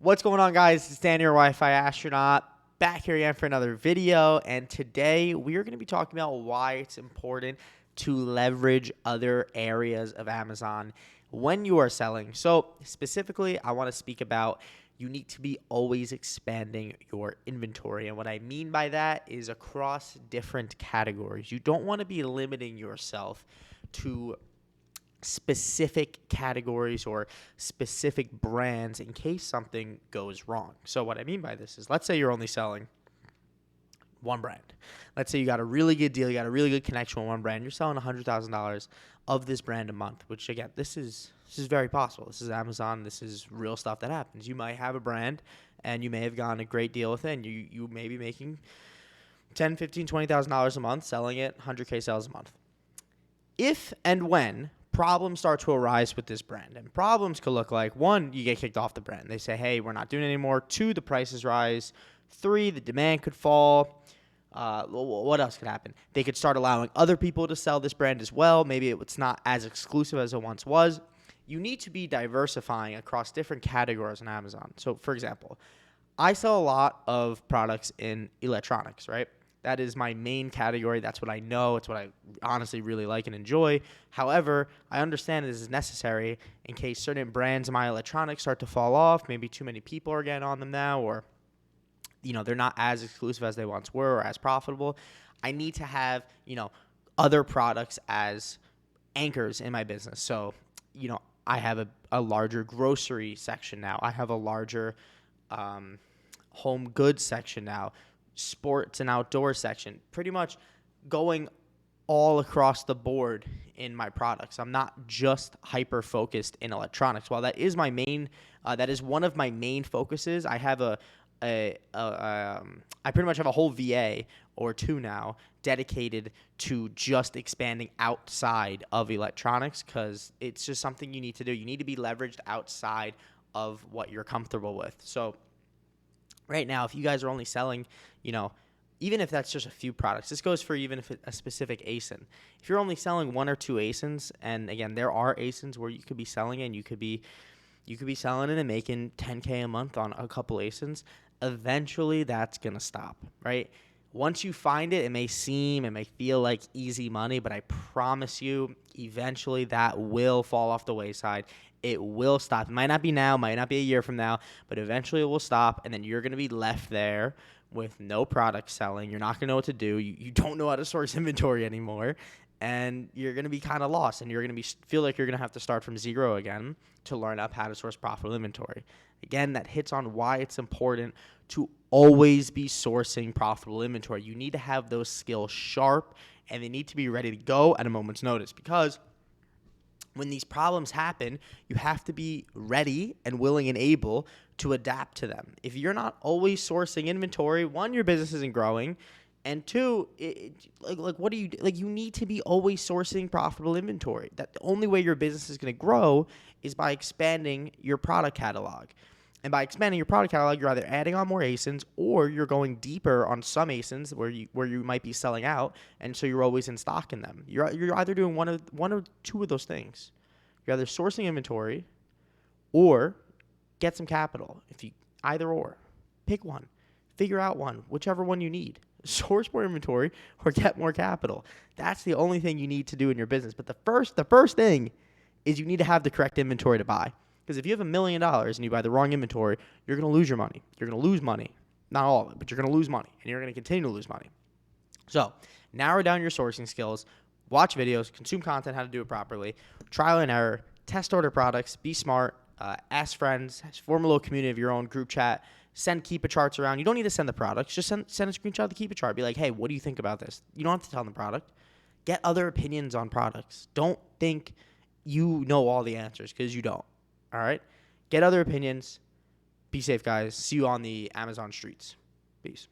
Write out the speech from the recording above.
What's going on, guys? It's Dan, your Wi-Fi astronaut, back here again for another video. And today we are going to be talking about why it's important to leverage other areas of Amazon when you are selling. So specifically, I want to speak about you need to be always expanding your inventory. And what I mean by that is across different categories. You don't want to be limiting yourself to specific categories or specific brands in case something goes wrong. So what I mean by this is, let's say you're only selling one brand. Let's say you got a really good deal, you got a really good connection with one brand. You're selling $100,000 of this brand a month, which again, this is very possible. This is Amazon. This is real stuff that happens. You might have a brand and you may have gotten a great deal with it, and you may be making $10,000, $15,000, $20,000 a month, selling it 100K sales a month. If and when problems start to arise with this brand, and problems could look like, one, you get kicked off the brand. They say, hey, we're not doing it anymore. Two, the prices rise. Three, the demand could fall. What else could happen? They could start allowing other people to sell this brand as well. Maybe it's not as exclusive as it once was. You need to be diversifying across different categories on Amazon. So, for example, I sell a lot of products in electronics, right? That is my main category. That's what I know. It's what I honestly really like and enjoy. However, I understand this is necessary in case certain brands in my electronics start to fall off. Maybe too many people are getting on them now, or they're not as exclusive as they once were or as profitable. I need to have, other products as anchors in my business. So, I have a larger grocery section now. I have a larger home goods section now. Sports and outdoor section, pretty much going all across the board in my products. I'm not just hyper focused in electronics. While that is my main, that is one of my main focuses. I have I pretty much have a whole VA or two now dedicated to just expanding outside of electronics, because it's just something you need to do. You need to be leveraged outside of what you're comfortable with. So right now, if you guys are only selling, even if that's just a few products, this goes for even if it's a specific ASIN. If you're only selling one or two ASINs, and again, there are ASINs where you could be selling it, and you could be selling it and making $10K a month on a couple ASINs, eventually that's going to stop, right? Once you find it, it may feel like easy money, but I promise you, eventually that will fall off the wayside. It will stop. It might not be now, might not be a year from now, but eventually it will stop, and then you're going to be left there with no product selling. You're not going to know what to do. You don't know how to source inventory anymore, and you're going to be kind of lost, and you're going to feel like you're going to have to start from zero again to learn up how to source profitable inventory. Again, that hits on why it's important to always be sourcing profitable inventory. You need to have those skills sharp, and they need to be ready to go at a moment's notice, because when these problems happen, you have to be ready and willing and able to adapt to them. If you're not always sourcing inventory, one, your business isn't growing, and two, what do you do? You need to be always sourcing profitable inventory. That the only way your business is going to grow is by expanding your product catalog. And by expanding your product catalog, you're either adding on more ASINs, or you're going deeper on some ASINs where you might be selling out, and so you're always in stock in them. You're either doing one or two of those things. You're either sourcing inventory or get some capital. Either or, pick one, figure out one, whichever one you need. Source more inventory or get more capital. That's the only thing you need to do in your business. But the first thing is you need to have the correct inventory to buy. Because if you have $1 million and you buy the wrong inventory, you're going to lose your money. You're going to lose money. Not all of it, but you're going to lose money. And you're going to continue to lose money. So narrow down your sourcing skills. Watch videos. Consume content, how to do it properly. Trial and error. Test order products. Be smart. Ask friends. Form a little community of your own, group chat. Send Keepa charts around. You don't need to send the products. Just send a screenshot of the Keepa chart. Be like, hey, what do you think about this? You don't have to tell them the product. Get other opinions on products. Don't think you know all the answers, because you don't. All right? Get other opinions. Be safe, guys. See you on the Amazon streets. Peace.